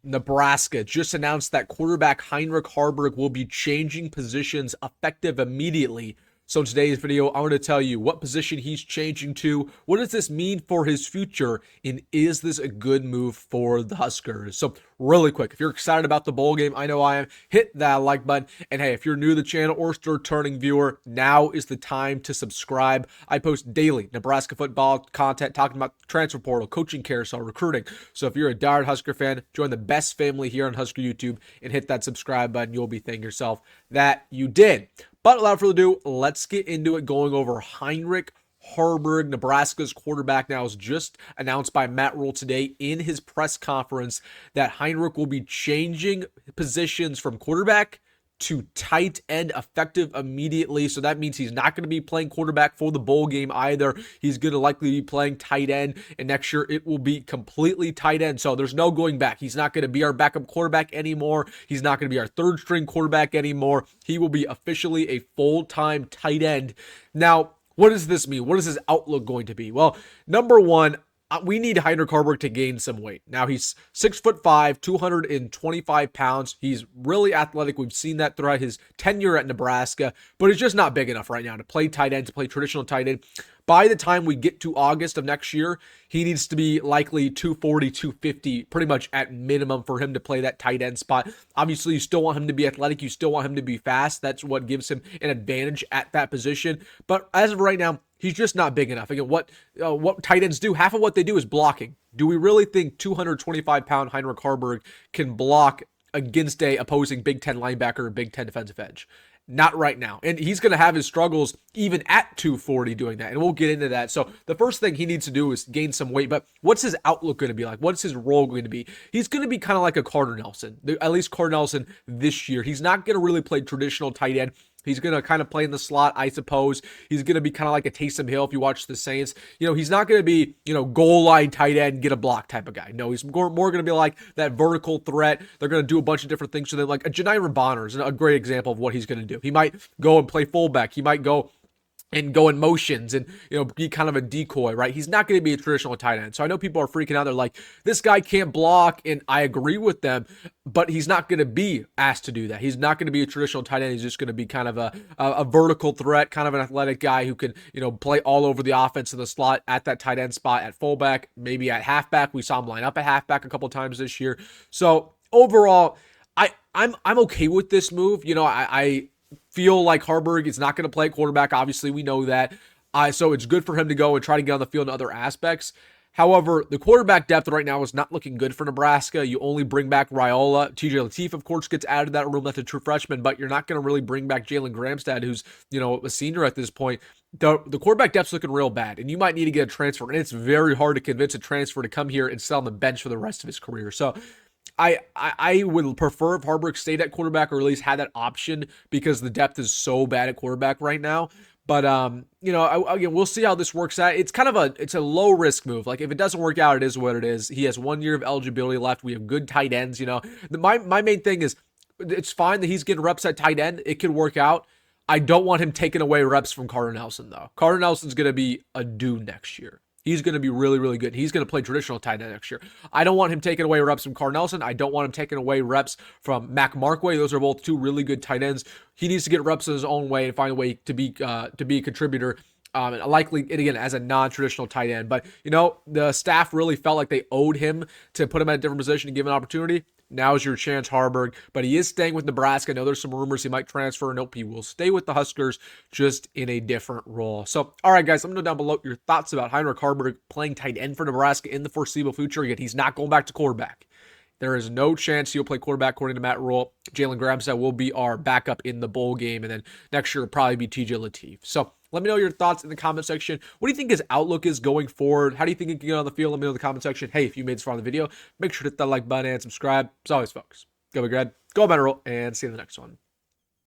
Nebraska just announced that quarterback Heinrich Haarberg will be changing positions effective immediately. So in today's video, I'm going to tell you what position he's changing to, what does this mean for his future, and is this a good move for the Huskers? So really quick, if you're excited about the bowl game, I know I am, hit that like button. And hey, if you're new to the channel or still a returning viewer, now is the time to subscribe. I post daily Nebraska football content talking about transfer portal, coaching carousel, recruiting. So if you're a diehard Husker fan, join the best family here on Husker YouTube and hit that subscribe button. You'll be thanking yourself that you did. But without further ado, let's get into it, going over Heinrich Haarberg, Nebraska's quarterback. Now, it was just announced by Matt Rhule today in his press conference that Heinrich will be changing positions from quarterback to tight end effective immediately. So that means he's not going to be playing quarterback for the bowl game either. He's going to likely be playing tight end, and next year it will be completely tight end. So there's no going back. He's not going to be our backup quarterback anymore. He's not going to be our third string quarterback anymore. He will be officially a full-time tight end. Now, what does this mean? What is his outlook going to be? Well, number one, we need Heinrich Haarberg to gain some weight. Now, he's 6'5", 225 pounds. He's really athletic. We've seen that throughout his tenure at Nebraska, but he's just not big enough right now to play tight end, to play traditional tight end. By the time we get to August of next year, he needs to be likely 240, 250, pretty much at minimum for him to play that tight end spot. Obviously, you still want him to be athletic. You still want him to be fast. That's what gives him an advantage at that position. But as of right now, he's just not big enough. Again, what tight ends do, half of what they do is blocking. Do we really think 225-pound Heinrich Haarberg can block against a opposing Big Ten linebacker or Big Ten defensive edge? Not right now. And he's going to have his struggles even at 240 doing that. And we'll get into that. So the first thing he needs to do is gain some weight. But what's his outlook going to be like? What's his role going to be? He's going to be kind of like a Carter Nelson, at least Carter Nelson this year. He's not going to really play traditional tight end. He's going to kind of play in the slot, I suppose. He's going to be kind of like a Taysom Hill if you watch the Saints. He's not going to be, goal line tight end, get a block type of guy. No, he's more going to be like that vertical threat. They're going to do a bunch of different things. So then, like a Janai Bonner is a great example of what he's going to do. He might go and play fullback. He might go in motions and, be kind of a decoy, right? He's not going to be a traditional tight end. So I know people are freaking out. They're like, this guy can't block. And I agree with them, but he's not going to be asked to do that. He's not going to be a traditional tight end. He's just going to be kind of a vertical threat, kind of an athletic guy who can, play all over the offense in the slot at that tight end spot, at fullback, maybe at halfback. We saw him line up at halfback a couple of times this year. So overall, I'm okay with this move. I feel like Haarberg is not going to play quarterback. Obviously, we know that. So it's good for him to go and try to get on the field in other aspects. However, the quarterback depth right now is not looking good for Nebraska. You only bring back Raiola. TJ Lateef, of course, gets added to that room. That's a true freshman, but you're not going to really bring back Jalen Gramstad, who's, a senior at this point. The quarterback depth's looking real bad, and you might need to get a transfer. And it's very hard to convince a transfer to come here and sit on the bench for the rest of his career. So I would prefer if Haarberg stayed at quarterback, or at least had that option, because the depth is so bad at quarterback right now. But, again, we'll see how this works out. It's kind of it's a low risk move. Like, if it doesn't work out, it is what it is. He has 1 year of eligibility left. We have good tight ends. My main thing is, it's fine that he's getting reps at tight end. It could work out. I don't want him taking away reps from Carter Nelson, though. Carter Nelson's going to be a dude next year. He's going to be really, really good. He's going to play traditional tight end next year. I don't want him taking away reps from Carter Nelson. I don't want him taking away reps from Mac Markway. Those are both two really good tight ends. He needs to get reps in his own way and find a way to be a contributor. Likely, and again, as a non-traditional tight end. But, the staff really felt like they owed him to put him at a different position and give him an opportunity. Now's your chance, Haarberg. But he is staying with Nebraska. I know there's some rumors he might transfer. Nope, he will stay with the Huskers, just in a different role. So, all right, guys, let me know down below your thoughts about Heinrich Haarberg playing tight end for Nebraska in the foreseeable future. Again, he's not going back to quarterback. There is no chance he'll play quarterback, according to Matt Rhule. Jalen Gramstad will be our backup in the bowl game, and then next year will probably be TJ Lateef. So let me know your thoughts in the comment section. What do you think his outlook is going forward? How do you think he can get on the field? Let me know in the comment section. Hey, if you made this far in the video, make sure to hit that like button and subscribe. As always, folks, go be good, go Matt Rhule, and see you in the next one.